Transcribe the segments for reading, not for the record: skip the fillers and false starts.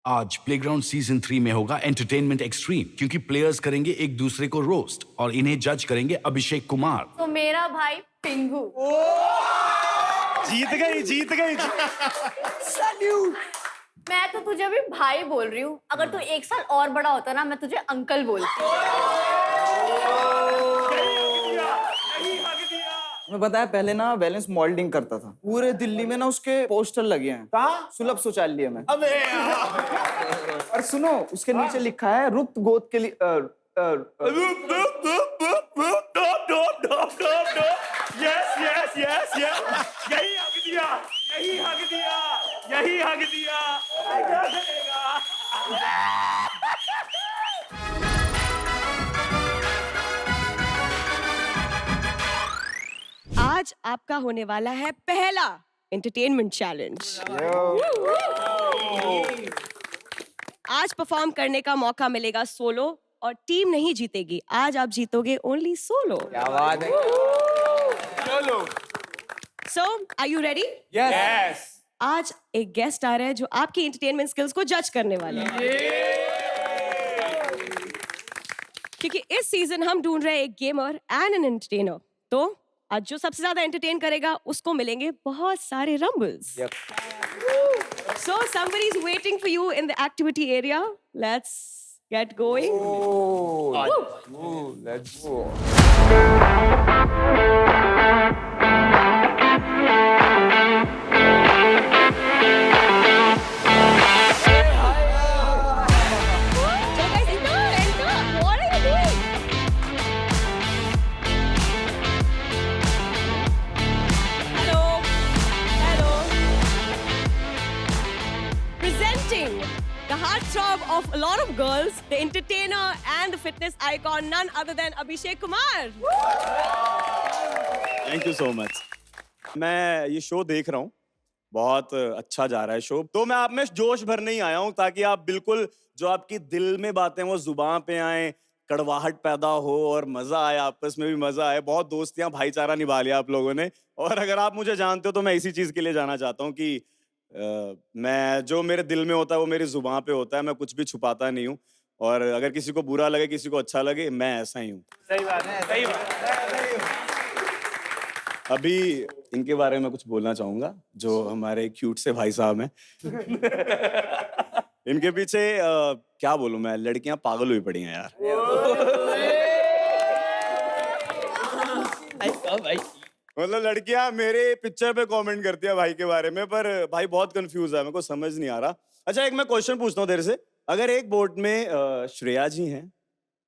आज playground season 3 में होगा एंटरटेनमेंट एक्सट्रीम, क्योंकि प्लेयर्स करेंगे एक दूसरे को रोस्ट और इन्हें जज करेंगे अभिषेक कुमार। तो मेरा भाई पिंगू। जीत गई जीत गई। सैल्यूट। मैं तो तुझे अभी भाई बोल रही हूँ, अगर तू 1 साल और बड़ा होता ना मैं तुझे अंकल बोलती। मैं बताया पहले ना वैलेंस मॉडलिंग करता था, पूरे दिल्ली में ना उसके पोस्टर लगे हैं। कहाँ? सुलभ शौचालय में। अबे और सुनो, उसके नीचे लिखा है रुत गोद के लिए यस यस यस यस, यही हक दिया, यही हक दिया, यही हक दिया। क्या करेगा? आज आपका होने वाला है पहला एंटरटेनमेंट चैलेंज। आज परफॉर्म करने का मौका मिलेगा सोलो और टीम नहीं जीतेगी। आज आप जीतोगे ओनली सोलो। क्या बात है। चलो। सो आर यू रेडी? यस। आज एक गेस्ट आ रहा है जो आपकी एंटरटेनमेंट स्किल्स को जज करने वाले हैं। क्योंकि इस सीजन हम ढूंढ रहे हैं एक गेमर एंड एन एंटरटेनर। तो आज जो सबसे ज्यादा एंटरटेन करेगा उसको मिलेंगे बहुत सारे rumbles. So somebody is waiting for you in the activity area. Let's get going. Let's go. So guys, enter. What are you doing? Hello. Presenting the heartthrob of a lot of girls, the entertainer and the fitness icon, none other than Abhishek Kumar. Thank you so much. मैं ये show देख रहा हूँ, बहुत अच्छा जा रहा है शो। तो मैं आप में जोश भरने ही आया हूँ ताकि आप बिल्कुल जो आपकी दिल में बातें वो जुबान पे आए, कड़वाहट पैदा हो और मजा आए, आपस में भी मजा आए। बहुत दोस्तियां, भाईचारा निभा लिया आप लोगों ने। और अगर आप मुझे जानते हो तो मैं इसी चीज के लिए जाना चाहता हूँ कि मैं जो मेरे दिल में होता है वो मेरी जुबान पे होता है। मैं कुछ भी छुपाता नहीं हूँ और अगर किसी को बुरा लगे, किसी को अच्छा लगे, मैं ऐसा ही हूँ। सही बात है, सही बात है। अभी इनके बारे में कुछ बोलना चाहूंगा, जो हमारे क्यूट से भाई साहब हैं। इनके पीछे क्या बोलूं मैं, लड़कियां पागल हुई पड़ी हैं यार। मतलब लड़कियां मेरे पिक्चर पे कमेंट करती है भाई के बारे में, पर भाई बहुत कंफ्यूज है, मेरे को समझ नहीं आ रहा। अच्छा, एक मैं क्वेश्चन पूछता हूँ तेरे से। अगर एक बोट में श्रेया जी हैं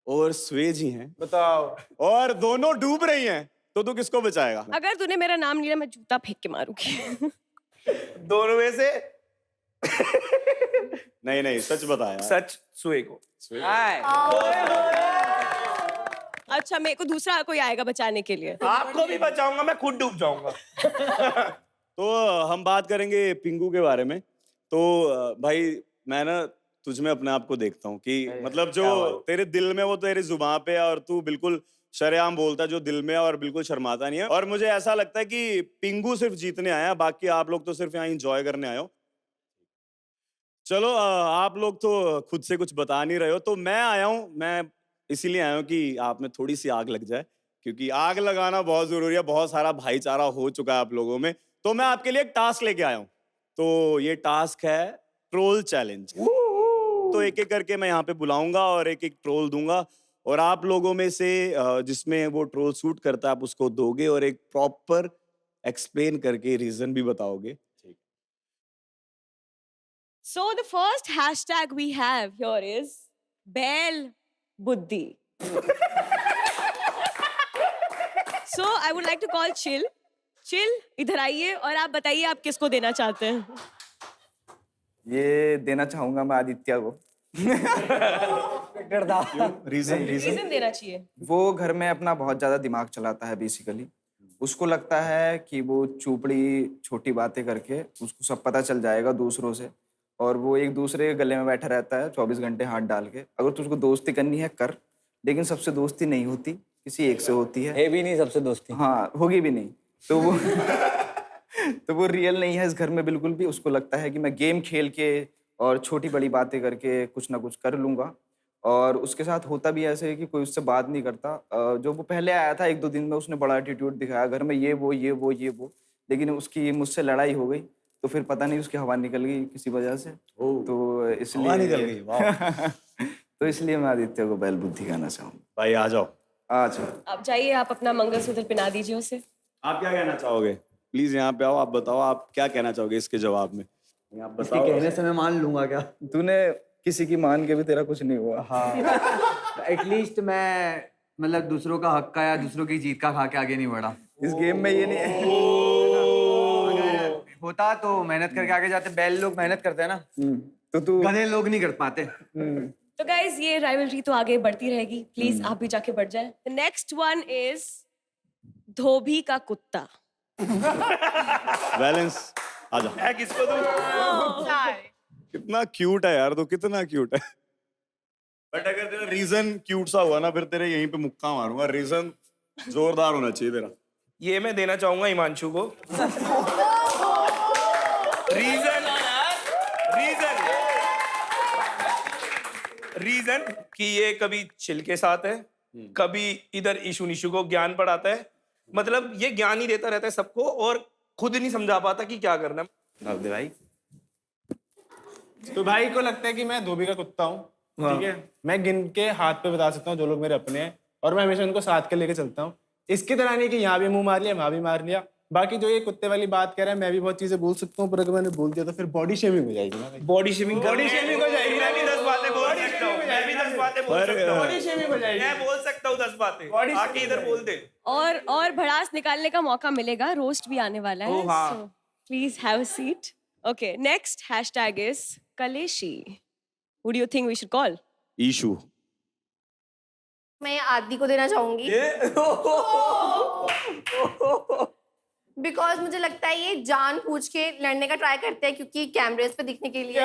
और स्वे जी हैं, बताओ, और दोनों डूब रही हैं, तो तू किसको बचाएगा? अगर तूने मेरा नाम लिया मैं जूता फेंक के मारूंगी। दोनों में से नहीं नहीं, सच बताया। सच सुए को। अच्छा, मेरे को दूसरा कोई आएगा बचाने के लिए। आपको भी बचाऊंगा, मैं खुद डूब जाऊंगा। तो हम बात करेंगे पिंगू के बारे में। तो भाई मैं ना तुझ में अपने आप को देखता हूँ कि मतलब जो तेरे दिल में वो तेरी जुबान पे है और तू बिल्कुल शरेआम बोलता है जो दिल में है और बिल्कुल शर्माता नहीं है। और मुझे ऐसा लगता है कि पिंगू सिर्फ जीतने आया है, बाकी आप लोग तो सिर्फ यहाँ एंजॉय करने आए हो। चलो आप लोग तो खुद से कुछ बता नहीं रहे हो, तो मैं आया हूँ, मैं इसीलिए आया हूँ कि आप में थोड़ी सी आग लग जाए, क्योंकि आग लगाना बहुत जरूरी है। बहुत सारा भाईचारा हो चुका है आप लोगों में। तो मैं आपके लिए एक टास्क लेके आया हूँ। तो ये टास्क है ट्रोल चैलेंज। तो एक एक करके मैं यहाँ पे बुलाऊंगा और एक एक ट्रोल दूंगा, और आप लोगों में से जिसमें वो ट्रोल सूट करता है आप उसको दोगे और एक प्रॉपर एक्सप्लेन करके रीजन भी बताओगे। So the first hashtag we have here is Bell Buddhi. So I would like to call Chill. Chill, इधर आइए और आप बताइए आप किसको देना चाहते हैं। ये देना चाहूंगा मैं आदित्य को। रीजन देना चाहिए। वो घर में अपना बहुत ज्यादा दिमाग चलाता है बेसिकली। उसको लगता है कि वो चूपड़ी छोटी बातें करके उसको सब पता चल जाएगा दूसरों से, और वो एक दूसरे के गले में बैठा रहता है 24 घंटे हाथ डाल के। अगर तुझको दोस्ती करनी है कर, लेकिन सबसे दोस्ती नहीं होती, किसी एक से होती है भी नहीं सबसे दोस्ती। हाँ, होगी भी नहीं। तो वो तो वो रियल नहीं है इस घर में बिल्कुल भी। उसको लगता है कि मैं गेम खेल के और छोटी बड़ी बातें करके कुछ ना कुछ कर लूँगा। और उसके साथ होता भी ऐसे है कि कोई उससे बात नहीं करता। जो वो पहले आया था 1-2 दिन में, उसने बड़ा एटीट्यूड दिखाया, घर में ये वो, लेकिन उसकी मुझसे लड़ाई हो गई, तो फिर पता नहीं उसकी हवा निकल गई किसी वजह से। तो इसलिए हवा निकल गई, वाह। तो इसलिए मैं आदित्य को बैल बुद्धि कहना चाहूँगा। भाई आ जाओ। अच्छा। आप जाइए, आप अपना मंगलसूत्र पहना दीजिए उसे। आप क्या कहना चाहोगे? प्लीज यहाँ पे आओ, आप बताओ आप क्या कहना चाहोगे इसके जवाब में? आप इसके बताओ। कहने से मैं मान लूंगा क्या? तूने किसी की मान के भी तेरा कुछ नहीं हुआ। हाँ। एटलीस्ट मैं मतलब दूसरों का हक का या दूसरों की जीत का खा के आगे नहीं बढ़ा। इस गेम में ये नहीं है। अगर होता तो मेहनत करके आगे जाते। बैल लोग मेहनत करते हैं ना, तो तू गधे लोग नहीं कर पाते। तो गाइज ये राइवलरी तो आगे बढ़ती रहेगी, प्लीज आप भी जाके बढ़ जाए। द नेक्स्ट वन इज धोबी का कुत्ता। बैलेंस आ जा। मैं किसको दूं? कितना क्यूट है यार, तो कितना क्यूट है। बट अगर तेरा रीजन क्यूट सा हुआ ना, फिर तेरे यहीं पे मुक्का मारूंगा। रीजन जोरदार होना चाहिए तेरा। ये मैं देना चाहूंगा हिमांशु को। रीजन रीजन कि ये कभी चिल के साथ है, कभी इधर इशू निशु को ज्ञान पढ़ाता है। मतलब ये ज्ञान ही देता रहता है सबको और खुद नहीं समझा पाता कि क्या करना है। अब दे भाई। तो भाई को लगता है कि मैं धोबी का कुत्ता हूँ, ठीक है। मैं गिन के हाथ पे बता सकता हूँ जो लोग मेरे अपने हैं, और मैं हमेशा उनको साथ के लेके चलता हूँ। इसकी तरह नहीं कि यहाँ भी मुंह मार लिया, वहाँ भी मार लिया। बाकी जो ये कुत्ते वाली बात कह रहा है, मैं भी बहुत चीजें बोल सकता हूँ, पर अगर मैंने बोल दिया तो फिर बॉडी शेमिंग हो जाएगी ना। बॉडी शेमिंग हो जाएगी। मैं भी 10 बातें बोल सकता हूँ। मैं भी 10 बातें बोल सकता हूँ। बॉडी शेमिंग हो जाएगी। मैं बोल सकता हूँ 10 बातें। आके इधर बोल दे। और भड़ास निकालने का मौका मिलेगा, रोस्ट भी आने वाला है। So please have a seat. Okay, next hashtag is कलेशी। Who do you think we should call? Ishu. मैं आदि को देना चाहूंगी बिकॉज मुझे लगता है ये जान पूछ के लड़ने का ट्राई करते हैं क्योंकि कैमरेज पे दिखने के लिए।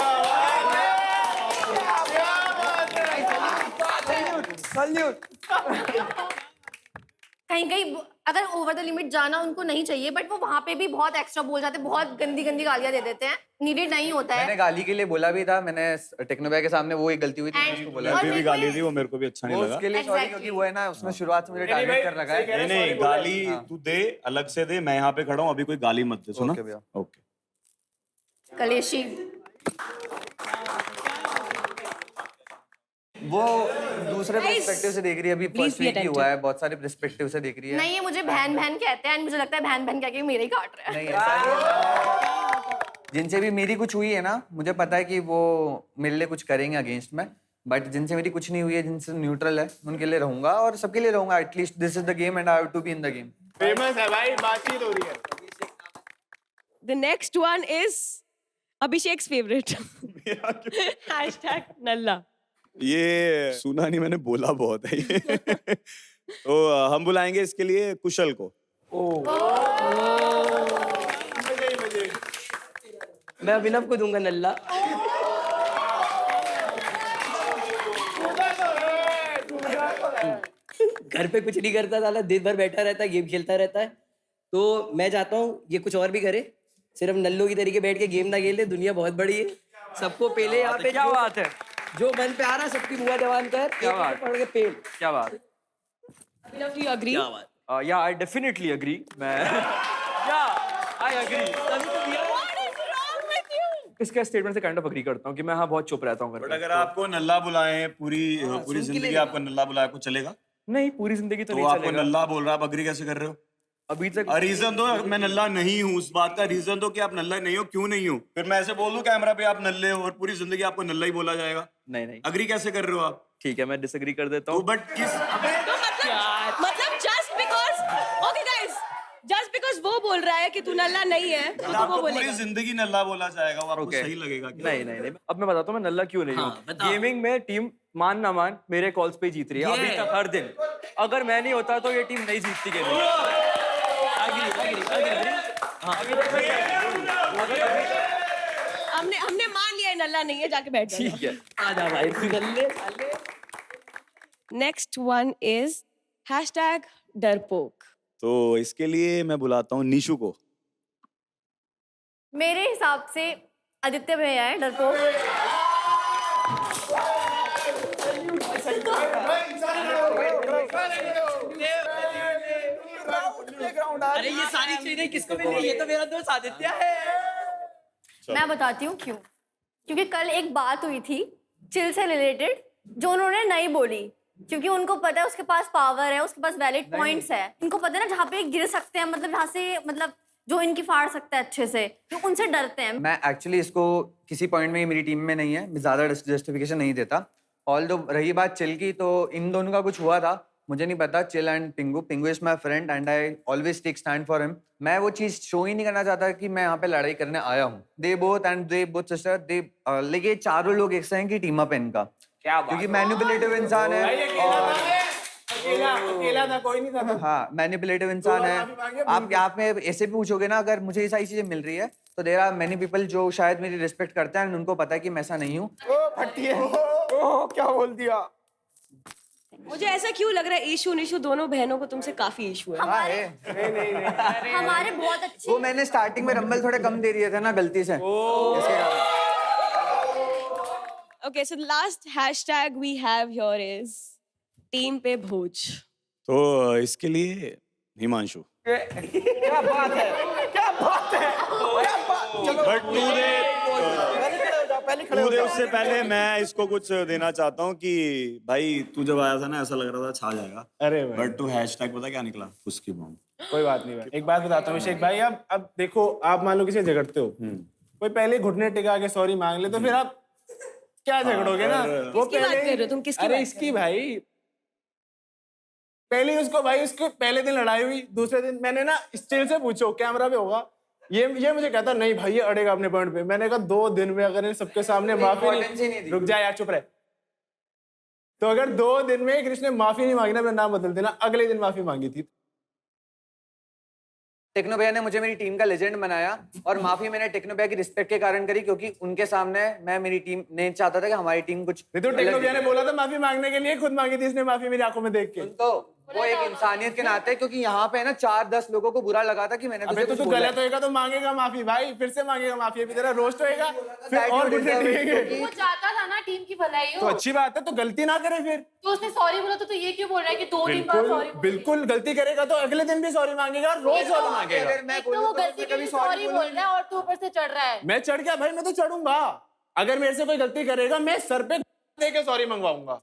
कहीं कहीं अगर ओवर द लिमिट जाना उनको नहीं चाहिए, बट वो वहां पे भी बहुत एक्स्ट्रा बोल जाते हैं, बहुत गंदी गंदी गालियां दे देते हैं। नीडेड नहीं होता है। मैंने गाली के लिए बोला भी था, मैंने टेक्नोबैग के सामने वो एक गलती हुई थी, मैंने उसको बोला। मैं भी गाली दी, वो मेरे को भी अच्छा नहीं वो लगा। उसके लिए सॉरी, क्योंकि वो है ना उसने शुरुआत से मुझे टारगेट कर रखा है। नहीं गाली तू दे, अलग से दे। मैं यहाँ पे खड़ा हूँ, अभी कोई गाली मत दे। सुना? ओके भैया। ओके। कलेशी वो दूसरे पर्सपेक्टिव से देख रही है, अभी Please फर्स्ट be वीक ही हुआ attentive. है, बहुत सारे पर्सपेक्टिव से देख रही है। नहीं, ये मुझे बहन बहन कहते हैं, मुझे लगता है बहन बहन कह के मेरे ही काट रहे हैं। नहीं ऐसा नहीं है। जिनसे भी मेरी कुछ हुई है ना, मुझे पता है कि वो मेरे लिए कुछ करेंगे अगेंस्ट में, बट जिनसे मेरी कुछ नहीं हुई है, जिनसे न्यूट्रल है, उनके लिए रहूंगा और सबके लिए रहूंगा। At least this is the game and I have to be in the game. Famous है भाई, बातचीत हो रही है। The next one is Abhishek's favorite. Hashtag Nalla. ये सुना नहीं, मैंने बोला बहुत है ये। तो हम बुलाएंगे इसके लिए कुशल को। मैं अभिनव को दूंगा नल्ला। घर पे कुछ नहीं करता, साला दिन भर बैठा रहता है, गेम खेलता रहता है। तो मैं चाहता हूँ ये कुछ और भी करे, सिर्फ नल्लों की तरीके बैठ के गेम ना खेले। दुनिया बहुत बड़ी है, सबको पहले यहाँ पे क्या बात है, जो मन पे आ रहा है सबकी बुआ जवान कर, क्या बात? पढ़ के पेल। क्या बात। Abhinav, do you agree? या आई डेफिनेटली अग्री। मैं या I agree. What is wrong with you? इसके स्टेटमेंट से काइंड ऑफ अग्री करता हूँ कि मैं हाँ बहुत चुप रहता हूँ घर बट पे। अगर आपको नल्ला बुलाएं, पूरी जिंदगी आपको नल्ला बुलाए, आपको चलेगा? नहीं, पूरी जिंदगी तो तो नहीं आपको चलेगा। नल्ला बोल रहा है, आप अग्री कैसे कर रहे हो? अभी तक रीजन दो, मैं नल्ला नहीं हूँ, उस बात का रीजन दो कि आप नल्ला नहीं हो, क्यों नहीं हो। फिर मैं ऐसे बोल दूं कैमरा पे आप नल्ले हो और पूरी जिंदगी आपको नल्ला ही बोला जाएगा। नहीं नहीं अग्री कैसे कर रहे हो आप? ठीक है, मैं डिसएग्री कर देता तो हूँ। बट किस तो मतलब just because, okay guys, just because वो बोल रहा है कि तू नल्ला नहीं है, तो वो आपको पूरी बोलेगा। जिंदगी नल्ला बोला जाएगा, वो आपको Okay. सही लगेगा क्या? नहीं नहीं नहीं, अब मैं बताता हूँ मैं नल्ला क्यों नहीं हूँ। बताओ। गेमिंग में टीम मान ना मान मेरे कॉल्स पे जीत रही है अभी तक हर दिन। अगर मैं नहीं होता तो ये टीम नहीं जीतती गेमिंग। हमने मान लिया है नल्ला नहीं है, जाके बैठ जाओ। ठीक है, आजा भाई तू नल्ले साले। नेक्स्ट वन इज हैशटैग डरपोक। तो इसके लिए मैं बुलाता हूँ निशु को। मेरे हिसाब से आदित्य भैया है डरपोक। अरे ये सारी चीजें किसको मिल रही है? ये तो मेरा दोस्त आदित्य है। मैं बताती हूँ क्यों। क्योंकि कल एक बात हुई थी चिल से रिलेटेड जो उन्होंने नहीं बोली, क्योंकि उनको पता है उसके पास पावर है, उसके पास वैलिड पॉइंट्स है। इनको पता है ना जहाँ पे गिर सकते हैं, मतलब जहाँ से मतलब जो इनकी फाड़ सकता है अच्छे से, तो उनसे डरते हैं। मैं एक्चुअली इसको किसी पॉइंट में मेरी टीम में नहीं है, मैं ज्यादा जस्टिफिकेशन नहीं देता। ऑल दो रही बात चिल की, तो इन दोनों का कुछ हुआ था, मुझे नहीं पता। Chill and Pingu is my friend and I always take stand for him. मैं वो चीज शो ही नहीं करना चाहता कि मैं यहाँ पे लड़ाई करने आया हूँ। दे बोथ सिस्टर दे, लेकिन चारों लोग एक हैं कि टीम अप है इनका, क्योंकि मैनिपुलेटिव इंसान है और अकेला था, कोई नहीं था। हाँ मैनिपुलेटिव इंसान है। आप यहाँ पे ऐसे भी पूछोगे ना, अगर मुझे ये सारी चीजें मिल रही है तो देयर आर मेनी पीपल जो शायद मेरी रिस्पेक्ट करते हैं, उनको पता है कि मैं ऐसा नहीं हूँ। क्या बोल दिया? मुझे ऐसा क्यों लग रहा है ईशू निशु दोनों बहनों को तुमसे काफी इशू है? हमारे हमारे बहुत अच्छे। वो मैंने स्टार्टिंग में रंबल थोड़े कम दे दिए थे ना गलती से, इसके कारण। Okay, so the last hashtag we have here is team पे भोज। तो इसके लिए हिमांशु। क्या बात है, क्या बात है, क्या बात। चलो बट तू दे उससे पहले मैं इसको कुछ देना चाहता हूँ कि भाई तू जब आया था ना ऐसा लग रहा था छा जाएगा, अरे भाई, बट तू हैशटैग पता क्या निकला? उसकी बॉम्ब। कोई बात नहीं भाई। एक बात बताता हूँ अभिषेक भाई, अब देखो, आप मान लो किसी से झगड़ते हो, कोई पहले घुटने टिका के सॉरी मांग ले, तो फिर आप क्या झगड़ोगे ना? वो किसकी बात कर रहे हो तुम? किसकी अरे बात इसकी भाई, पहले उसको भाई, उसको पहले दिन लड़ाई हुई, दूसरे दिन मैंने ना स्टिल से पूछो कैमरा पे होगा, ये मुझे कहता नहीं भाई ये अड़ेगा अपने पॉइंट पे। मैंने कहा 2 दिन में अगर सबके सामने माफी नहीं, रुक जा यार चुप रहे, तो अगर 2 दिन में कृष्ण ने माफी नहीं मांगी ना, मैं नाम बदल देना, अगले दिन माफी मांगी थी। टेक्नो भैया ने मुझे मेरी टीम का लेजेंड बनाया और माफी मैंने टेक्नो भैया की रिस्पेक्ट के कारण करी, क्योंकि उनके सामने मैं मेरी टीम नहीं चाहता था कि हमारी टीम कुछ नहीं तो टेक्नो भैया ने बोला था माफी मांगने के लिए, खुद मांगी थी इसने माफी मेरी आंखों में देख के। तो वो एक इंसानियत के नाते, क्योंकि यहाँ पे ना 4-10 लोगों को बुरा लगा था कि मैंने अबे तो तू गलत होएगा तो मांगेगा माफी भाई, फिर से मांगेगा माफी, अभी तेरा रोस्ट होएगा फिर और घुटने टिकेंगे। वो चाहता था ना टीम की भलाई तो हो, अच्छी बात है, तो गलती ना करे फिर। तो उसने सॉरी बोला, तो ये क्यों बोल रहा है कि 2 दिन बाद सॉरी? बिल्कुल गलती करेगा तो अगले दिन भी सॉरी मांगेगा, रोज सॉरी मांगेगा। अगर मैं एक तो वो गलती के लिए सॉरी बोल रहा है और तू ऊपर से चढ़ रहा है। मैं चढ़ गया भाई, मैं तो चढ़ूंगा। अगर मेरे से कोई गलती करेगा मैं सर पे दे के सॉरी मंगवाऊंगा।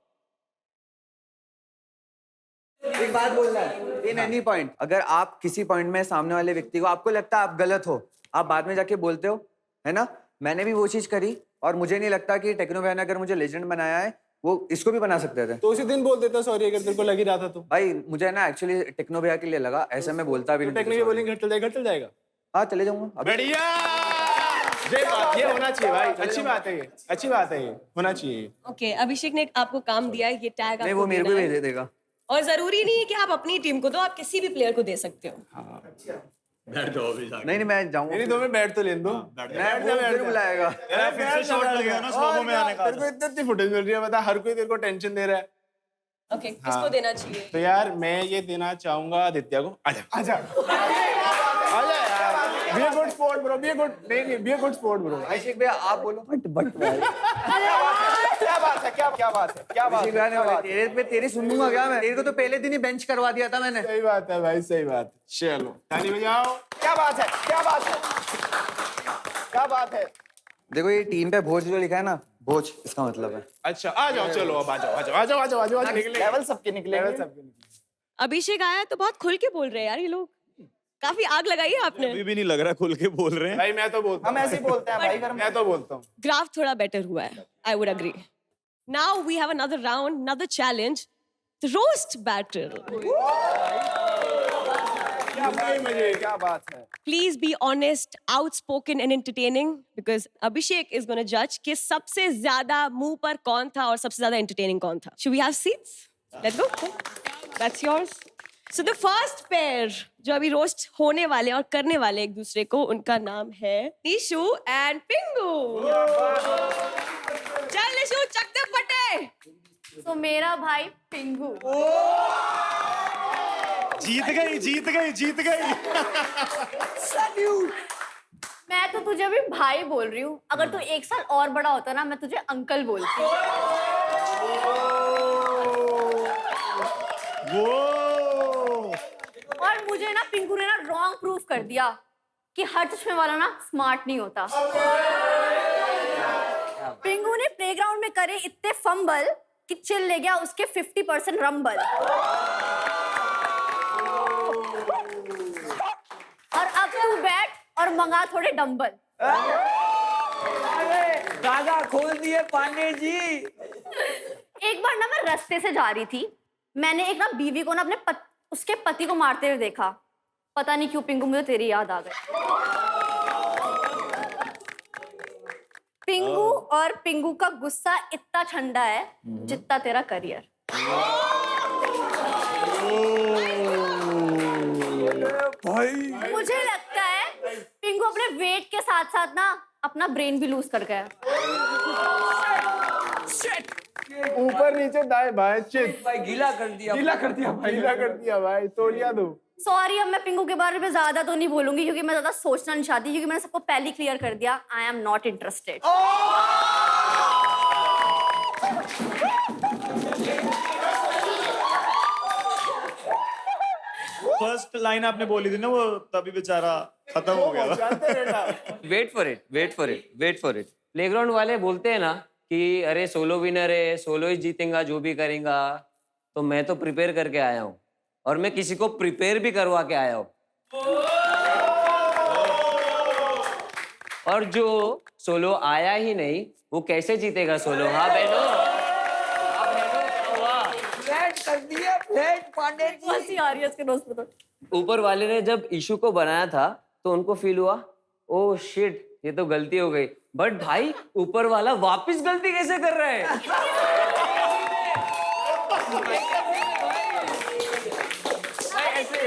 एक बात बोलना है, इन एनी पॉइंट, अगर आप किसी पॉइंट में सामने वाले व्यक्ति को आपको लगता है आप गलत हो, आप बाद में जाके बोलते हो, है ना? मैंने भी वो चीज करी और मुझे नहीं लगता कि टेक्नो भैया ने अगर मुझे लेजेंड बनाया है वो इसको भी बना सकते थे। तो उसी दिन बोल देता सॉरी अगर तेरे को लग ही रहा था तो। भाई मुझे ना एक्चुअली टेक्नो भैया के लिए लगा, ऐसे मैं बोलता भी नहीं। टेक्निकली बोलेंगे घर चल जाएगा। हाँ चले जाऊंगा। बढ़िया, ये होना चाहिए भाई, अच्छी बात है, ये अच्छी बात है, ये होना चाहिए। ओके, अभिषेक ने आपको काम दिया है, ये टैग नहीं आपको वो मेरे को देना भी है। दे देगा। और जरूरी नहीं है कि आप अपनी टीम को दो, आप किसी भी प्लेयर को दे सकते हो। बैठ जाओ अभी जाके। नहीं मैं जाऊंगा। नहीं तो मैं बैठ तो लेने दो। फिर बुलाएगा। तेरा फिर से शॉट लगेगा ना स्लोगो में आने का। तेरे को इतनी फुटेज मिल रही है, बता, हर कोई तेरे को टेंशन दे रहा है। ओके, किसको देना चाहिए? तो यार मैं ये देना चाहूंगा आदित्य को। आजा आजा आजा यार, be a good sport bro, be a good, नहीं be a good sport bro. Abhishek भैया आप बोलो। बट क्या बात है, क्या बात है, क्या बात अभिषेक भैया ने बोला तेरे पे तेरी सुन लूंगा क्या मैं? तेरे को तो पहले दिन ही बेंच करवा दिया था मैंने। सही बात है भाई, सही बात है। चलो ताली बजाओ। क्या बात है, क्या बात है, क्या बात है। देखो ये टीम पे भोज जो लिखा है ना, भोज इसका मतलब है। अच्छा आ जाओ, चलो अब आ जाओ आ जाओ आ जाओ आ जाओ आ जाओ, निकले लेवल सबके निकलेंगे। लेवल सबके निकले। अभिषेक आया तो बहुत खुल के बोल रहे हैं यार, ये लोग काफी आग लगाई है आपने। अभी भी नहीं लग रहा खुल के बोल रहे हैं। भाई मैं तो बोलता हूँ, हम ऐसे ही बोलते हैं भाई, मैं तो बोलता हूँ। ग्राफ थोड़ा बेटर हुआ है, I would agree. Now we have another round, another challenge, the roast battle. क्या बात है। Please be honest, outspoken and entertaining because Abhishek is going to judge कि सबसे ज्यादा मुंह पर कौन था और सबसे ज्यादा entertaining कौन था. Should we have seats? Let's go. That's yours. So the first pair जो अभी रोस्ट होने वाले और करने वाले एक दूसरे को, उनका नाम है निशु एंड पिंगू। चल निशु चक दे फटे। तो मेरा भाई पिंगू। जीत गई जीत गई जीत गई। मैं तो तुझे अभी भाई बोल रही हूँ, अगर तू 1 साल और बड़ा होता ना मैं तुझे अंकल बोलती। वो और मुझे ना पिंकू ने ना रॉन्ग प्रूफ कर दिया कि हर चश्मे वाला ना स्मार्ट नहीं होता। पिंकू ने प्लेग्राउंड में करे इतने फंबल कि चिल ले गया उसके 50% रंबल। और अब तू बैठ और मंगा थोड़े डंबल। दादा खोल दिए पांडे जी। एक बार ना मैं रास्ते से जा रही थी, मैंने एक ना बीवी को ना उसके पति को मारते हुए देखा। पता नहीं क्यों पिंकू मुझे तेरी याद आ गई। पिंकू और पिंकू का गुस्सा इतना ठंडा है जितना तेरा करियर। भाई मुझे लगता है पिंकू अपने वेट के साथ साथ ना अपना ब्रेन भी लूज कर गया। ऊपर नीचे दाएं बाएं चित भाई गीला कर दिया भाई तोलिया दो। सॉरी, अब मैं पिंकू के बारे में ज्यादा तो नहीं बोलूंगी क्योंकि मैं ज्यादा सोचना नहीं चाहती, क्योंकि मैंने सबको पहले क्लियर कर दिया, I am not interested. First line आपने बोली थी ना वो तभी बेचारा खत्म हो गया था। Wait for it. प्लेग्राउंड वाले बोलते हैं ना कि अरे सोलो विनर है, सोलो ही जीतेगा जो भी करेगा, तो मैं तो प्रिपेयर करके आया हूँ और मैं किसी को प्रिपेयर भी करवा के आया हूँ। और जो सोलो आया ही नहीं वो कैसे जीतेगा सोलो? हाँ बहनों, फ्लैट कर दिया, फ्लैट पांडे जी। हंसी आ रही है इसके दोस्त पे तो। ऊपर वाले ने जब इशू को बनाया था तो उनको फील हुआ ओह शिट ये तो गलती हो गई, बट भाई ऊपर वाला वापस गलती कैसे कर रहा है?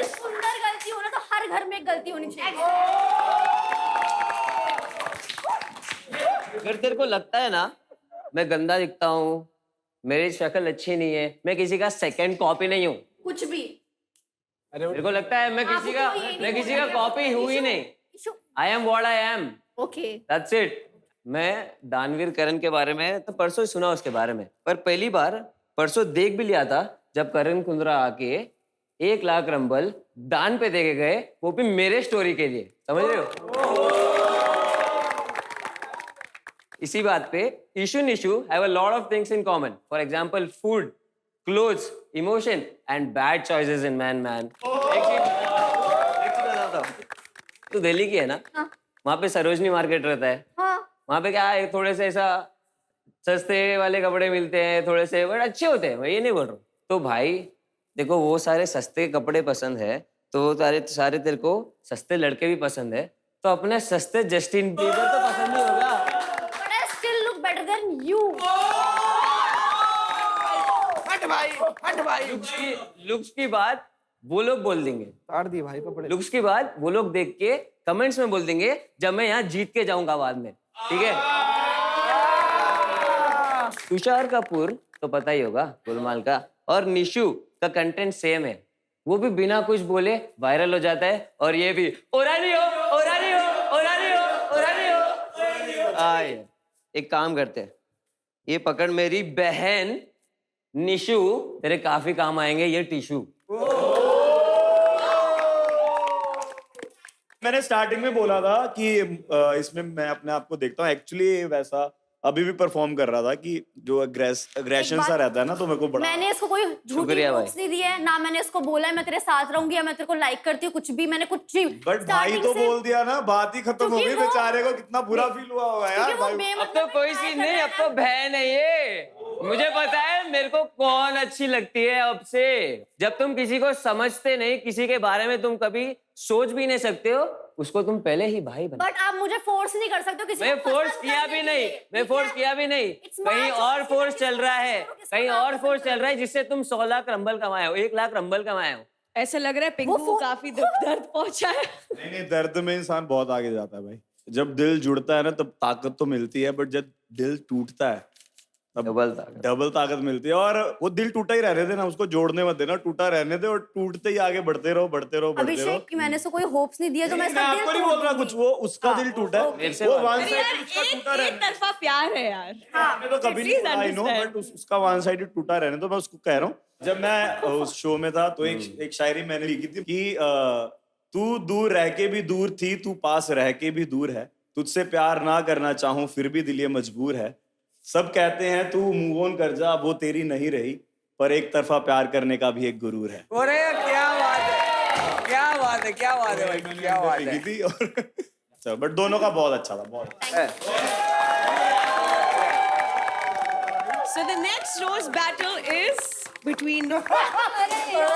सुंदर गलती हो ना तो हर घर में एक गलती होनी चाहिए। अगर तेरे को लगता है ना मैं गंदा दिखता हूँ, मेरी शक्ल अच्छी नहीं है, मैं किसी का सेकंड कॉपी नहीं हूँ। कुछ भी मेरे को लगता है मैं किसी का कॉपी हूँ ही नहीं। I am what I am. Okay, that's it. मैं दानवीर करण के बारे में तो परसों सुना उसके बारे में, पर पहली बार परसों देख भी लिया था जब करण कुंद्रा आके 1 लाख रंबल दान पे देके गए, वो भी मेरे स्टोरी के लिए, समझ रहे हो? इसी बात पे Ishu Nishu have a lot of things in common. For example food, clothes, emotion and bad choices in man. एक चीज बताता हूँ, तू दिल्ली की है ना? हाँ। वहाँ पे सरोजनी मार्केट रहता है। हाँ। वहाँ पे क्या है, थोड़े से ऐसा सस्ते वाले कपड़े मिलते हैं, थोड़े से बट अच्छे होते हैं, मैं ये नहीं बोल रहा हूँ। तो भाई देखो वो सारे सस्ते कपड़े पसंद है तो सारे तेरे को सस्ते लड़के भी पसंद है, तो अपने सस्ते जस्टिन बीबर तो पसंद ही होगा। But I still look better than you. Looks की बात वो लोग बोल देंगे, तार दी भाई कपड़े। लुक्स की बात वो लोग देख के कमेंट्स में बोल देंगे जब मैं यहाँ जीत के जाऊंगा बाद में, ठीक है? तुषार कपूर तो पता ही होगा गोलमाल का, और निशु का कंटेंट सेम है, वो भी बिना कुछ बोले वायरल हो जाता है, और ये भी ओरानी हो। आए एक काम करते हैं, ये पकड़ मेरी बहन निशु, तेरे काफी काम आएंगे ये टिश्यू। मैंने स्टार्टिंग में बोला था कि इसमें मैं अपने आप को देखता हूँ, एक्चुअली वैसा अभी भी परफॉर्म कर रहा था कि जो अग्रेशन सा रहता है ना, तो मेरे को बड़ा। मैंने इसको कोई झूठी शुक्रिया भाई। टिप्स नहीं दी है ना, मैंने इसको बोला है मैं तेरे साथ रहूंगी या मैं तेरे को लाइक करती हूँ, कुछ भी मैंने कुछ नहीं। बट भाई तो बोल दिया ना, बात ही खत्म हो गई, बेचारे को कितना बुरा फील हुआ होगा यार भाई। अब तो कोई सीन नहीं, अब तो बहन है ये। मुझे पता है मेरे को कौन अच्छी लगती है अब से। जब तुम किसी को समझते नहीं, किसी के बारे में तुम कभी सोच भी नहीं सकते हो, उसको तुम पहले ही भाई बना। बट आप मुझे फोर्स नहीं कर सकते हो किसी मैं को फोर्स पसंद किया करने भी के नहीं, लिए, मैं ठीक फोर्स है? किया भी नहीं। It's my कहीं और choice, फोर्स किसी चल को रहा है, किसी को कहीं किसको और पसंद फोर्स करना चल रहा है जिससे तुम 100 लाख रंबल कमाए हो, 1 लाख रंबल कमाए हो। ऐसा लग रहा है पिंकू को काफी दर्द पहुंचा है। नहीं, दर्द में इंसान बहुत आगे जाता है भाई। जब दिल जुड़ता है ना तब ताकत तो मिलती है, बट जब दिल टूटता है डबल ताकत मिलती है। और वो दिल टूटा ही रहने देना, उसको जोड़ने मत देना, टूटा रहने दे और टूटते ही आगे बढ़ते रहो, बढ़ते रहो, बढ़ते रहो। अभिषेक मैंने उसको कोई होप्स नहीं दिया तो मैं मैं आपको नहीं बोल रहा कुछ, वो उसका दिल टूटा है, वो वन साइड उसका टूटा एक तरफा प्यार है यार। मैंने तो कभी नहीं बोला, आई नो, बट उसका वन साइड टूटा रहने तो मैं उसको कह रहा हूँ। जब मैं उस शो में था तो एक शायरी मैंने लिखी थी कि तू दूर रह के भी दूर थी, तू पास रह के भी दूर है, तुझसे प्यार ना करना चाहूं फिर भी दिल ये मजबूर है, सब कहते हैं तू मूव ऑन कर जा, वो तेरी नहीं रही, पर एक तरफा प्यार करने का भी एक गुरूर है। अरे क्या बात है, क्या बात है, क्या बात है भाई, क्या बात है। लिखी थी और अच्छा, बट दोनों का बहुत अच्छा था, बहुत अच्छा। So the next rose battle is between Aditya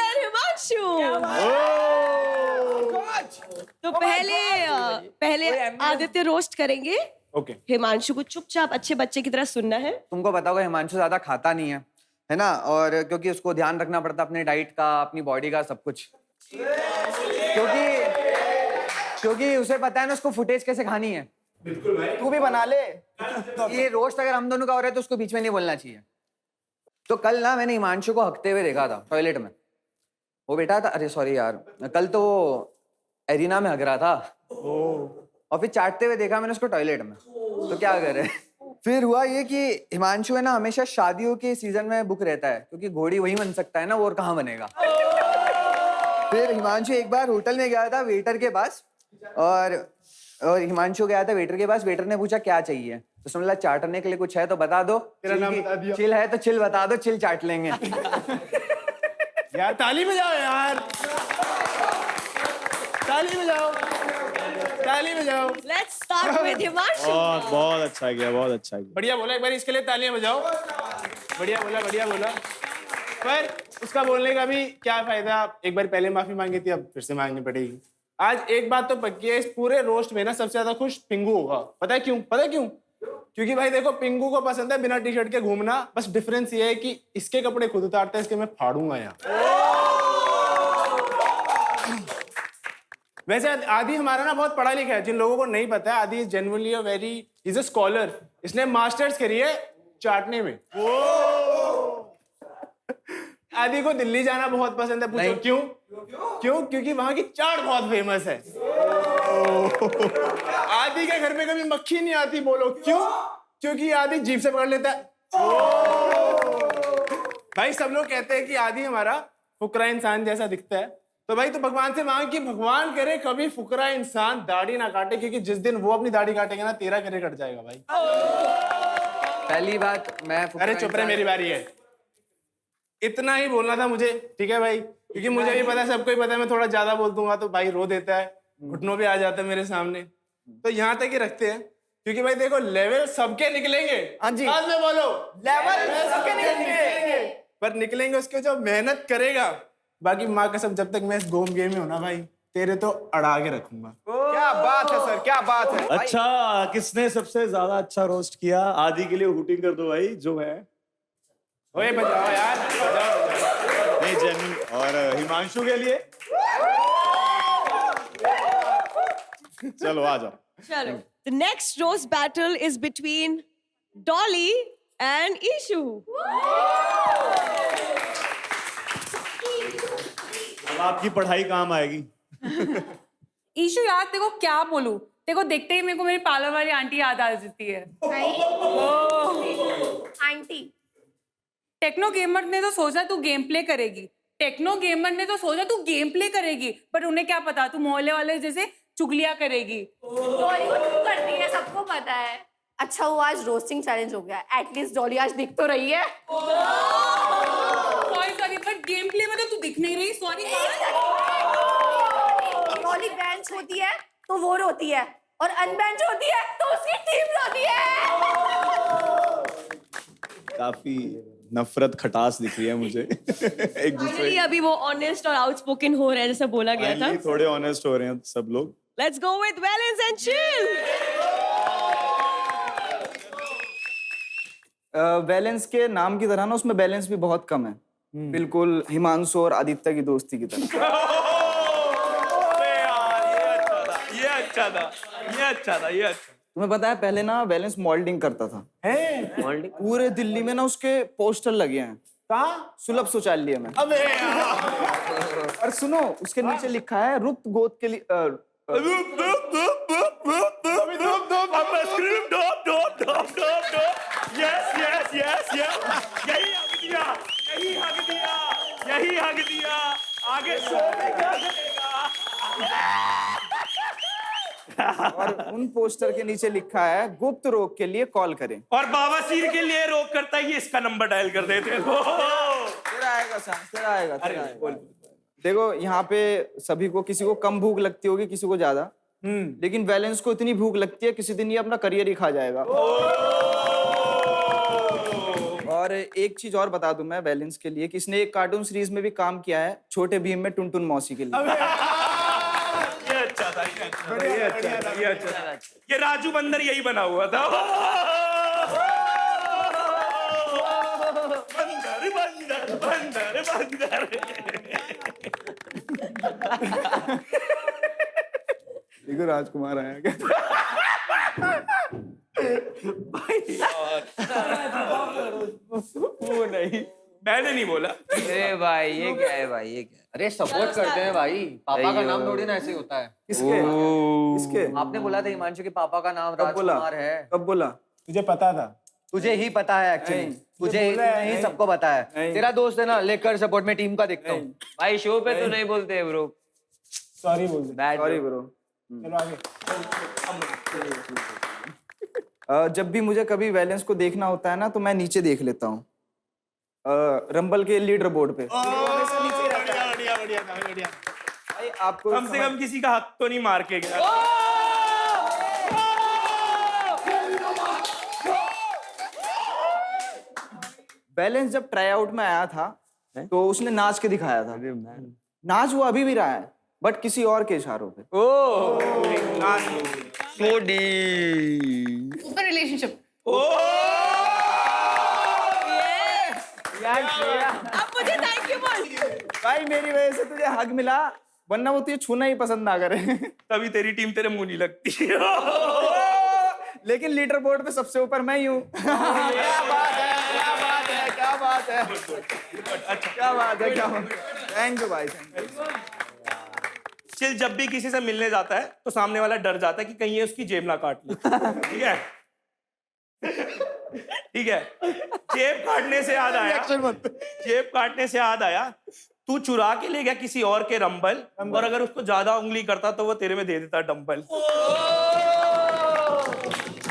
and Himanshu. तो पहले आदित्य रोस्ट करेंगे, ओके हिमांशु को चुपचाप अच्छे बच्चे की तरह सुनना है। तुमको पता होगा हिमांशु ज्यादा खाता नहीं है ना, और क्योंकि उसको ध्यान रखना पड़ता है अपने डाइट का, अपनी बॉडी का, सब कुछ, क्योंकि उसे पता है ना उसको फुटेज कैसे खानी है। बिल्कुल भाई, तू भी बना ले। ये रोस्ट अगर हम दोनों का हो रहा है तो उसको बीच में नहीं बोलना चाहिए। तो कल ना मैंने हिमांशु को हकते हुए देखा था टॉयलेट में, वो बेटा था, अरे सॉरी यार, कल तो एरिना में हग रहा था और फिर चाटते हुए देखा मैंने उसको टॉयलेट में, तो क्या करे। फिर हुआ ये कि हिमांशु है ना हमेशा शादियों के सीजन में बुक रहता है, क्योंकि घोड़ी वही बन सकता है ना, वो और कहाँ बनेगा। फिर हिमांशु एक बार होटल में गया था वेटर के पास, और हिमांशु गया था वेटर के पास, वेटर ने पूछा क्या चाहिए, तो उसने बोला चाटने के लिए कुछ है तो बता दो, तेरा नाम बता दिया। चिल है तो चिल बता दो, चिल चाट लेंगे। यार ताली बजाओ यार, ताली बजाओ, ताली बजाओ। Let's start with Himanshu. बहुत अच्छा गया, बहुत अच्छा गया। बढ़िया बोला, एक बार इसके लिए तालियां बजाओ। बढ़िया बोला, बढ़िया बोला। पर उसका बोलने का भी क्या फायदा, एक बार पहले माफी मांगी थी, अब फिर से मांगनी पड़ेगी। आज एक बात तो पक्की है, इस पूरे रोस्ट में ना सबसे ज्यादा खुश पिंगू होगा। पता है क्यों? पता है क्यों? क्योंकि भाई देखो, पिंगू को पसंद है बिना टी शर्ट के घूमना, बस डिफरेंस ये है कि इसके कपड़े खुद उतारते हैं, इसके मैं फाड़ूंगा यहाँ। वैसे आदि हमारा ना बहुत पढ़ा लिखा है, जिन लोगों को नहीं पता है, आदि is genuinely a very, is a scholar. इसने मास्टर्स करी है चाटने में। आदि को दिल्ली जाना बहुत पसंद है, पूछो क्यों? क्यों? क्योंकि वहां की चाट बहुत फेमस है। आदि के घर पे कभी मक्खी नहीं आती, बोलो क्यों? क्योंकि आदि जीभ से पकड़ लेता है। भाई सब लोग कहते हैं कि आदि हमारा फुकरा इंसान जैसा दिखता है, तो भाई तो भगवान से मांग कि भगवान करे कभी फुकरा इंसान दाढ़ी ना काटे, क्योंकि जिस दिन वो अपनी दाढ़ी काटेगा ना, तेरा करे कट जाएगा भाई। पहली बात मैं, अरे चुप रहे, मेरी बारी है। इतना ही बोलना था मुझे, ठीक है भाई, क्योंकि मुझे भी पता है, सबको ही पता है, मैं थोड़ा ज्यादा बोल दूंगा तो भाई रो देता है, घुटनों पे आ जाता है मेरे सामने। तो यहाँ तक ही रखते हैं, क्योंकि भाई देखो लेवल सबके निकलेंगे। हाँ जी, बाद में बोलो लेवल सबके निकलेंगे, पर निकलेंगे उसके जो मेहनत करेगा। बाकी माँ कसम, जब तक मैं इस गोम गेम में हूं ना भाई, तेरे तो अड़ा के रखूंगा। क्या बात है सर, क्या बात है। अच्छा, किसने सबसे ज्यादा अच्छा रोस्ट किया? आदि के लिए हुटिंग कर दो भाई, जो है। ओए बजाओ यार, बजाओ। नहीं जेन्युइन। और हिमांशु के लिए चलो आ जाओ। चलो, the next roast battle is between Dolly and Ishu. अब आपकी पढ़ाई काम आएगी। ईशु यार तेरे को क्या बोलूं, तेरे को देखते ही मेरे को मेरी पार्लर वाली आंटी याद आ जाती है। आंटी, टेक्नो गेमर ने तो सोचा तू गेम प्ले करेगी, टेक्नो गेमर ने तो सोचा तू गेम प्ले करेगी, पर उन्हें क्या पता तू मोहल्ले वाले जैसे चुगलियां करेगी। डॉली को तू करती है, सबको पता है। अच्छा हुआ आज रोस्टिंग चैलेंज हो गया, एटलीस्ट डॉली आज दिख तो रही है। सॉरी पर गेम प्ले में तो तू दिख नहीं रही। सॉरी। डॉली बेंच होती है तो वो रोती है, और अनबेंच होती है तो उसकी टीम रोती है। काफी नफरत खटास दिख रही है मुझे एक दूसरे। Finally, अभी वो ऑनेस्ट और आउटस्पोकन हो रहे हैं, जैसा बोला गया था। थोड़े ऑनेस्ट हो रहे हैं सब लोग। Let's go with Valens and Chill. Balance के नाम की तरह ना उसमें बैलेंस भी बहुत कम है, बिल्कुल हिमांशु और आदित्य की दोस्ती की तरह। ये अच्छा था, ये अच्छा था, ये अच्छा था, ये अच्छा। तुम्हें पता है पहले ना बैलेंस मॉडलिंग करता था, मॉडलिंग पूरे दिल्ली में ना उसके पोस्टर लगे हैं, कहाँ? सुलभ शौचालय में। अबे यार। और सुनो उसके नीचे लिखा है रुक्त गोद के लिए यही हक दिया आगे शो में क्या करेगा। और उन पोस्टर के नीचे लिखा है गुप्त रोग के लिए कॉल करें। और बवासीर के लिए रोक करता है, ये इसका नंबर डायल कर देते हो। तेरा आएगा सांस, तेरा आएगा, तेरा आएगा। देखो यहाँ पे सभी को, किसी को कम भूख लगती होगी, किसी को ज्यादा, लेकिन बैलेंस को इतनी भूख लगती है किसी दिन ये अपना करियर ही खा जाएगा। और एक चीज और बता दूं मैं बैलेंस के लिए कि इसने एक कार्टून सीरीज में भी काम किया है, छोटे भीम में टुनटुन मौसी के लिए। ये अच्छा था, ये अच्छा था, ये अच्छा था, ये अच्छा था। ये राजू बंदर यही बना हुआ था। बंदर बंदर बंदर बंदर। देखो राजकुमार आया क्या? वो नहीं, मैंने नहीं बोला। अरे भाई ये क्या है भाई, ये क्या है? अरे सपोर्ट करते हैं भाई, पापा का नाम थोड़ी ना ऐसे होता है। किसके किसके? आपने बोला था हिमांशु के पापा का नाम कब बोला? राजकुमार है। कब बोला? तुझे पता था? तुझे ही पता है एक्चुअली, तुझे ही नहीं, सबको पता है। नहीं। तेरा दोस्त है ना, लेकर सपोर्ट में टीम का देखता हूँ। भाई शो पे तो नहीं बोलते ब्रो, सॉरी बोल दे। Bad sorry bro. चलो आगे। जब भी मुझे कभी बैलेंस को देखना होता है ना तो मैं नीचे देख लेता हूँ, रंबल के लीडर बोर्ड पे। बढ़िया बढ़िया बढ़िया। भाई आपको कम से कम किसी का हक तो नहीं मार के गया। बैलेंस जब ट्राई आउट में आया था तो उसने नाच के दिखाया था। नाच वो अभी भी रहा है बट किसी और के इशारों पे। ऊपर रिलेशनशिप। अब मुझे थैंक यू बोल। भाई मेरी वजह से तुझे हक मिला, वरना वो तुझे छूना ही पसंद ना करे। तभी तेरी टीम तेरे मुंह नहीं लगती। लेकिन लीडर बोर्ड पे सबसे ऊपर मैं ही हूँ। क्या बात है, क्या बात है, क्या बात है, क्या बात है, क्या बात है। थैंक यू भाई, थैंक यू। चिल जब भी किसी से मिलने जाता है तो सामने वाला डर जाता है कि कहीं ये उसकी जेब ना काट ले। ठीक है, ठीक है। जेब काटने से याद आया, जेब काटने से याद आया, तू चुरा के ले गया किसी और के रंबल, और अगर उसको ज्यादा उंगली करता तो वो तेरे में दे देता डंबल।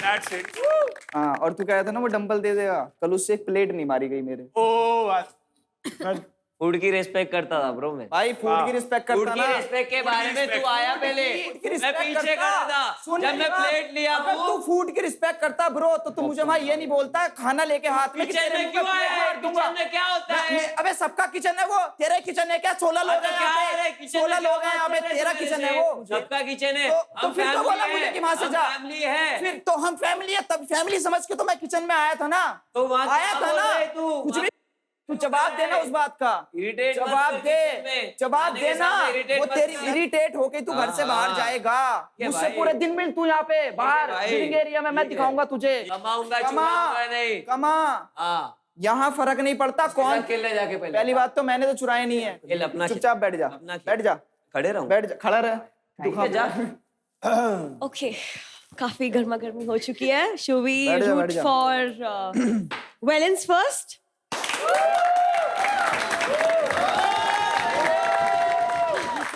That's it. हाँ, और तू कह रहा था ना वो डंबल दे देगा, कल उससे एक प्लेट नहीं मारी गई मेरे। ओ बस। फूड की रिस्पेक्ट करता था ब्रो मैं। भाई फूड की रिस्पेक्ट करता फूड ना। की रिस्पेक्ट के बारे में तू आया पहले, मैं पीछे खड़ा था जब मैं प्लेट लिया। अगर तू फूड की रिस्पेक्ट करता ब्रो तो तू मुझे वहाँ ये नहीं बोलता खाना लेके हाथ में कि किचन तेरे में मुंह क्यों पे प्लेट आया है? मार दूंगा। किचन में क्या होता है? अबे सबका किचन है वो, तेरा किचन है क्या? 16 लोग हैं यहाँ पे, 16 लोग हैं यहाँ पे, तेरा किचन है वो। सबका किचन है। तो फिर तो बोला मुझे कि वहाँ से जा। फैमिली है, फिर तो हम फैमिली है, तब फैमिली समझ के तो मैं किचन में आया था ना। तो वहाँ आया था ना। कुछ भी तू जवाब देना उस बात का, इरिटेट जवाब दे, जवाब देना। वो तेरी इरिटेट होके तू घर से बाहर जाएगा, मुझसे पूरे दिन मिल तू यहाँ पे बाहर लिविंग एरिया में, मैं दिखाऊंगा तुझे। कमाऊंगा, कमा छुपाऊंगा नहीं। कमा, हाँ, यहाँ फर्क नहीं पड़ता कौन। खेल ले जाके पहले। पहली बात तो मैंने तो चुराए नहीं है। खेल अपना, चुपचाप बैठ जा, अपना खेल। बैठ जा, खड़े रहो, बैठ जा, खड़ा रह। ठीक है, जा। ओके, काफी गर्मा गर्मी हो चुकी है। शो वी बैठ जा, बैठ रूट जा। For valence first?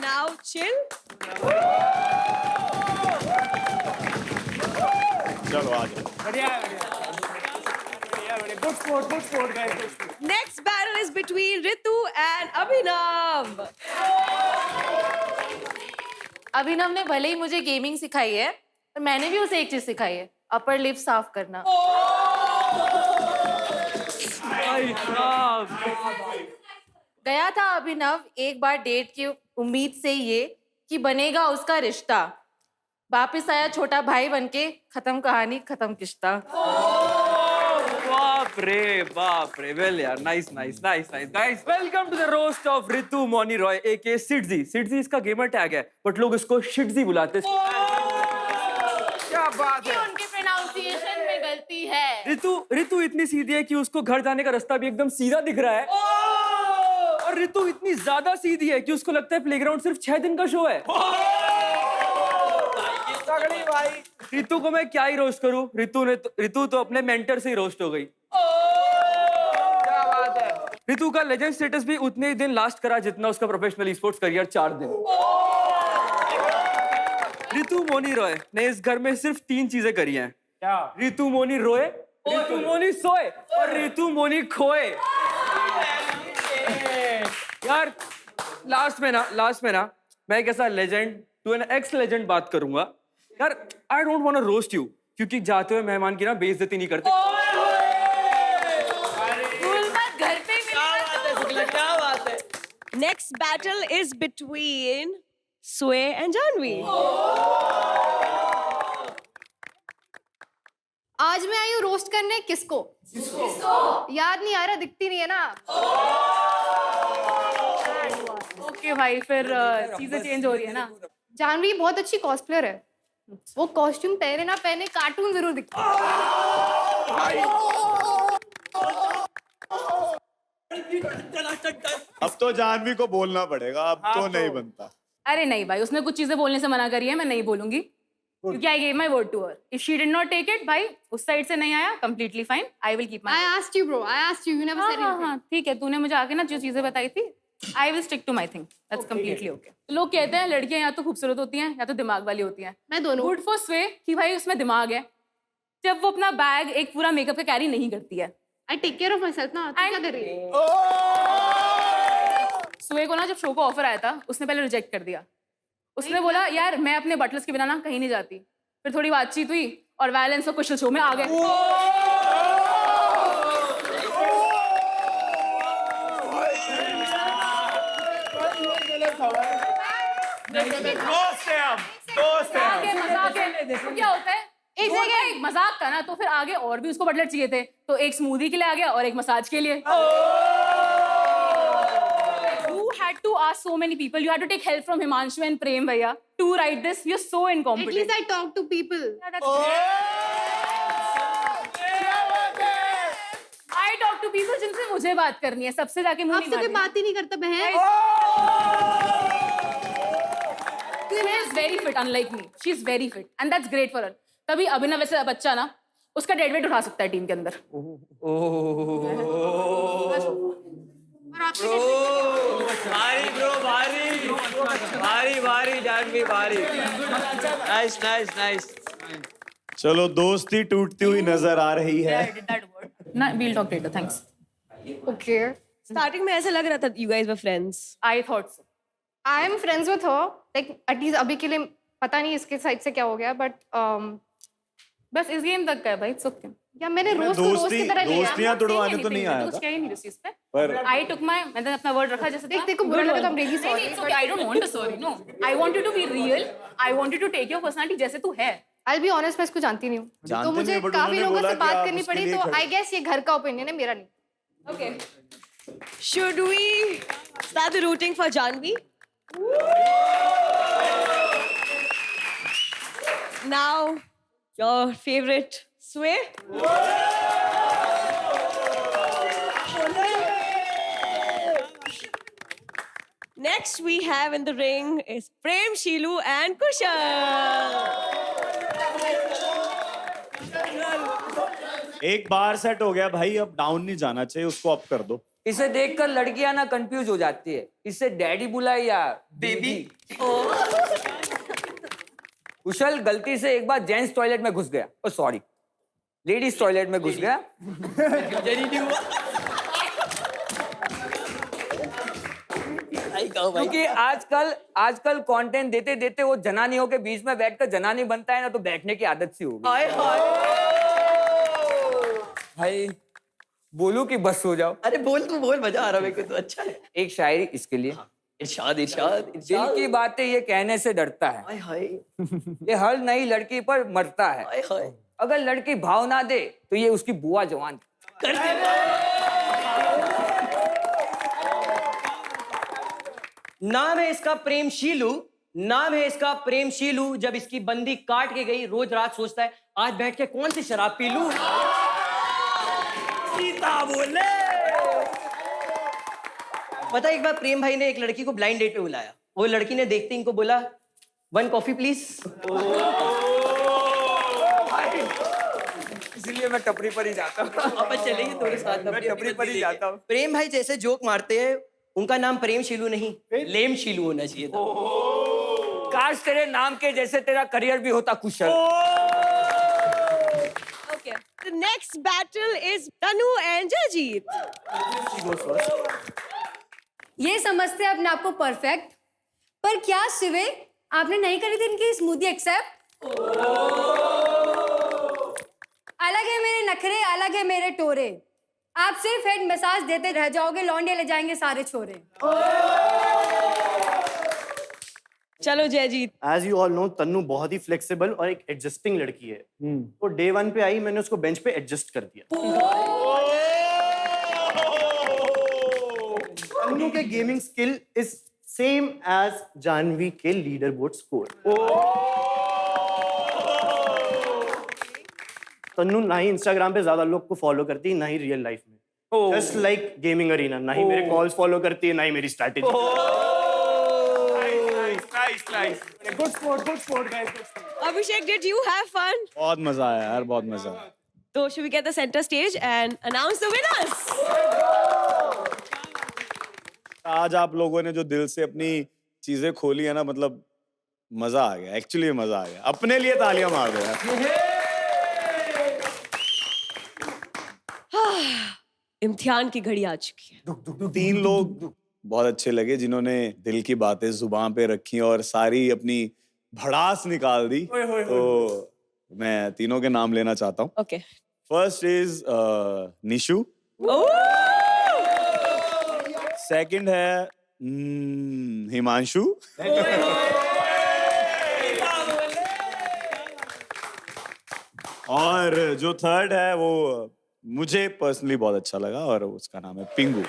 Now chill. चलो आ जाओ। बढ़िया बढ़िया बढ़िया। Good sport guys. Next battle is between Ritu and Abhinav. अभिनव ने भले ही मुझे गेमिंग सिखाई है पर मैंने भी उसे एक चीज सिखाई है, अपर लिप साफ करना। गया था अभिनव एक बार डेट की उम्मीद से ये कि बनेगा उसका रिश्ता, वापिस आया छोटा भाई बनके, खत्म कहानी खत्म किस्ता। बाप रे वेल यार, nice nice nice nice guys, welcome to the roast of Ritu Moni Roy AKA Sidji. Sidji इसका गेमर टैग है बट लोग इसको शिटजी बुलाते हैं। क्या बात है। उनके प्रोनाउंसिएशन में गलती है। ऋतु इतनी सीधी है कि उसको घर जाने का रास्ता भी एकदम सीधा दिख रहा है। और ऋतु इतनी ज्यादा सीधी है कि उसको लगता है प्लेग्राउंड सिर्फ 6 दिन का शो है। तगड़ी भाई। ऋतु को मैं क्या ही रोस्ट करूं? ऋतु तो अपने मेंटर से ही रोस्ट हो गई। क्या बात है। ऋतु का लेजेंड स्टेटस भी उतने ही दिन लास्ट करा जितना उसका प्रोफेशनल स्पोर्ट्स करियर 4 दिन। ऋतु मोनी रॉय ने इस घर में सिर्फ 3 चीजें करी हैं। क्या? ऋतु मोनी रोए, ऋतु मोनी सोए और ऋतु मोनी खोए। यार लास्ट में ना मैं एक ऐसा legend to an ex legend बात करूंगा। यार I don't want to roast you, क्योंकि जाते हुए मेहमान की ना बेइज्जती नहीं करते। घर पे क्या बात है। Next battle is between Sway and Janvi. आज मैं आई हूँ रोस्ट करने किसको? याद नहीं आ रहा, दिखती नहीं है ना। ओके भाई, फिर चीजें चेंज हो रही है ना। जानवी बहुत अच्छी कॉस्प्लेयर है, वो कॉस्ट्यूम पहने ना पहने कार्टून जरूर दिखता है। अब तो जानवी को बोलना पड़ेगा, अब तो नहीं बनता। अरे नहीं भाई, उसने कुछ चीजें बोलने से मना करी है, मैं नहीं बोलूंगी क्योंकि I gave my word to her. If she did not take it, भाई उस साइड से नहीं आया, completely fine, I will keep my. I asked you bro, I asked you, you never said anything. हाँ, ठीक है, तूने मुझे आके ना जो चीजें बताई थी, I will stick to my thing, that's completely okay. लोग कहते हैं लड़कियां या तो खूबसूरत होती हैं या तो दिमाग वाली होती हैं। मैं दोनों। गुड फॉर स्वे कि भाई उसमें दिमाग है, जब वो अपना बैग एक पूरा मेकअप का कैरी नहीं करती है। I take care of myself ना, तू क्या कर रही है? स्वे को ना जब शो को ऑफर आया था, उसने पहले रिजेक्ट कर दिया। उसने बोला यार मैं अपने बटलर्स के बिना ना कहीं नहीं जाती। फिर थोड़ी बातचीत हुई और वायलेंस और क्वेश्चन शो में आ गए। क्या होता है, एक जगह मजाक था ना, तो फिर आगे और भी उसको बटलर चाहिए थे, तो एक स्मूदी के लिए आ गया और एक मसाज के लिए। You had to ask so many people. You had to take help from Himanshu and Prem Bhaiya to write this. You're so At incompetent. least I talk to people. Yeah, that's great. I talk to people जिनसे मुझे बात करनी है, सबसे जाके मुंह नहीं आपसे कोई मारनी। बात ही नहीं करता बहन। She is very fit, unlike me. She is very fit, and that's great for her. तभी अभिनव वैसे बच्चा ना उसका डेड वेट उठा सकता है टीम के अंदर। भारी ब्रो, भारी जानवी, भारी। नाइस। चलो दोस्ती टूटती हुई नजर आ रही है। I did that word. ना, we'll talk later. Thanks. Okay. Starting में ऐसा लग रहा था you guys were friends. I thought so. I am friends with her. Like at least अभी के लिए पता नहीं इसके साइड से क्या हो गया, but बस इस गेम तक का है भाई, it's okay. या मैंने रोज को रोज की तरह लिया। दोस्तियां तुड़वाने तो नहीं आया कुछ था, क्या ही नहीं उस चीज पे। पर I took my, मैंने अपना वर्ड रखा जैसे था। देख को बुरा लगा तो I'm really sorry. It's okay. I don't want to sorry. No. I want you to be real. I want you to take your personality जैसे तू है। I'll be honest, मैं इसको जानती नहीं हूँ, जानते तो मुझे नहीं, but काफी उन्होंने लोगों बोला से कि बात आप करनी उसके पड़ी, लिए तो खड़े। I guess ये घर का ओपिनियन है, मेरा नहीं। Okay. Should we start the rooting for Janvi? Now, your favorite Sway? Next we have in the ring is Prem, Sheelu and Kushal. एक बार सेट हो गया भाई, अब डाउन नहीं जाना चाहिए, उसको अप कर दो। इसे देखकर लड़कियां ना कंफ्यूज हो जाती है। इसे डैडी बुलाए या बेबी। कुशल गलती से एक बार जेंट्स टॉयलेट में घुस गया, ओ सॉरी लेडीज टॉयलेट में घुस गया। क्योंकि आजकल कंटेंट देते देते वो जनानियों के बीच में बैठकर जनानी बनता है ना, तो बैठने की आदत सी होगी। भाई बोलू कि बस हो जाओ? अरे बोल, तू बोल, मजा आ रहा है मेरे को तो, अच्छा है। एक शायरी इसके लिए। इरशाद इरशाद दिल की बातें ये कहने से डरता है, हाय हाय ये हर नई लड़की पर मरता है। हाय हाय अगर लड़की भाव ना दे तो ये उसकी बुआ जवान कर दे। नाम है इसका प्रेम शीलू, नाम है इसका प्रेम शीलू। जब इसकी बंदी काट के गई, रोज रात सोचता है आज बैठ के कौन सी शराब पी लूं। सीता बोले। पता है, एक बार प्रेम भाई ने एक लड़की को ब्लाइंड डेट पे बुलाया। वो लड़की ने देखते ही इनको बोला 1 कॉफी प्लीज। इसीलिए मैं टपरी पर ही जाता हूँ। अपन चलेंगे थोड़े साथ। मैं टपरी पर ही जाता हूँ। प्रेम भाई जैसे जोक मारते हैं, उनका नाम प्रेम शीलू नहीं लेम शीलू होना चाहिए था। काश तेरे नाम के जैसे तेरा करियर भी होता कुशल। Okay. The next battle is Tanu and Jajit. ये समझते हैं अपने आप को परफेक्ट, पर क्या शिवे आपने नहीं करी थी इनकी स्मूदी एक्सेप्ट? अलग है मेरे नखरे, अलग है मेरे टोरे, आप सिर्फ हेड मसाज देते रह जाओगे, लौंडे ले जाएंगे सारे छोरे। चलो Jayjeet. As you all know, Tannu बहुत ही फ्लेक्सिबल और एक एडजस्टिंग लड़की है। तो डे 1 पे आई, मैंने उसको बेंच पे एडजस्ट कर दिया। तन्नू के gaming skill is same as Janvi के लीडर बोर्ड स्कोर। तन्नू ना ही इंस्टाग्राम पे ज्यादा लोग को फॉलो करती है, ना ही रियल लाइफ में। जस्ट लाइक गेमिंग अरीना, ना ही मेरे कॉल्स फॉलो करती है, ना ही मेरी strategy. Good sport guys. Abhishek, did you have fun? बहुत मजा आया यार, बहुत मजा आया। So should we get the center stage and announce the winners? आज आप लोगों ने जो दिल से अपनी चीजें खोली है ना, मतलब मजा आ गया, एक्चुअली मजा आ गया। अपने लिए तालियां मार दो यार। इम्तिहान की घड़ी आ चुकी है। 3 लोग बहुत अच्छे लगे जिन्होंने दिल की बातें जुबान पे रखी और सारी अपनी भड़ास निकाल दी। तो मैं तीनों के नाम लेना चाहता हूँ। Okay. First is Nishu. Second है हिमांशु। और जो थर्ड है वो मुझे पर्सनली बहुत अच्छा लगा और उसका नाम है पिंगू।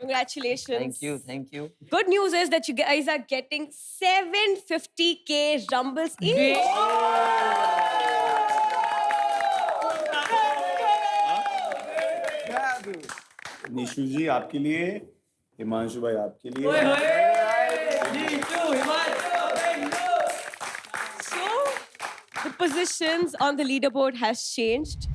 Congratulations. Thank you. Good news is that you guys are getting 750k rumbles each. Nishu ji आपके लिए, हिमांशु भाई आपके लिए। So the positions on the leaderboard has changed.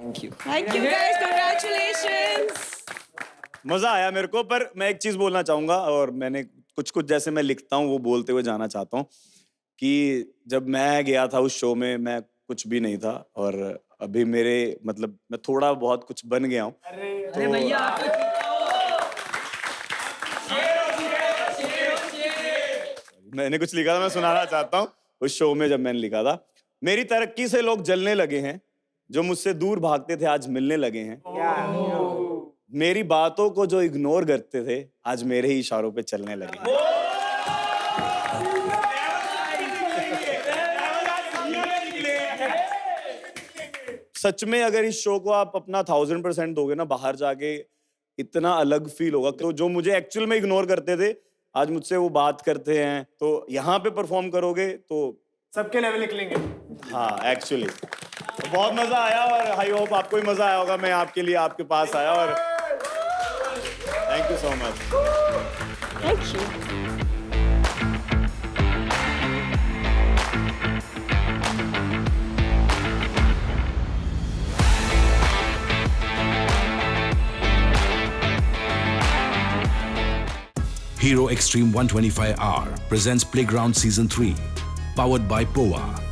Thank you. Thank you guys. Congratulations. मजा आया मेरे को, पर मैं एक चीज बोलना चाहूंगा और मैंने कुछ जैसे मैं लिखता हूँ वो बोलते हुए जाना चाहता हूँ कि जब मैं गया था उस शो में मैं कुछ भी नहीं था और अभी मेरे मतलब मैं थोड़ा बहुत कुछ बन गया हूँ। अरे भैया मैंने कुछ लिखा था, मैं सुनाना चाहता हूँ। उस शो में जब मैंने लिखा था, मेरी तरक्की से लोग जलने लगे हैं, जो मुझसे दूर भागते थे आज मिलने लगे हैं। मेरी बातों को जो इग्नोर करते थे आज मेरे ही इशारों पे चलने लगे हैं। सच में अगर इस शो को आप अपना 1000% दोगे ना, बाहर जाके इतना अलग फील होगा। तो जो मुझे एक्चुअल में इग्नोर करते थे आज मुझसे वो बात करते हैं, तो यहाँ पे परफॉर्म करोगे तो सबके लेवल निकलेंगे। हाँ एक्चुअली बहुत मजा आया और आई होप आपको भी मजा आया होगा। मैं आपके लिए आपके पास आया और thank you so much. Thank you. Hero Extreme 125R presents Playground Season 3, powered by POA.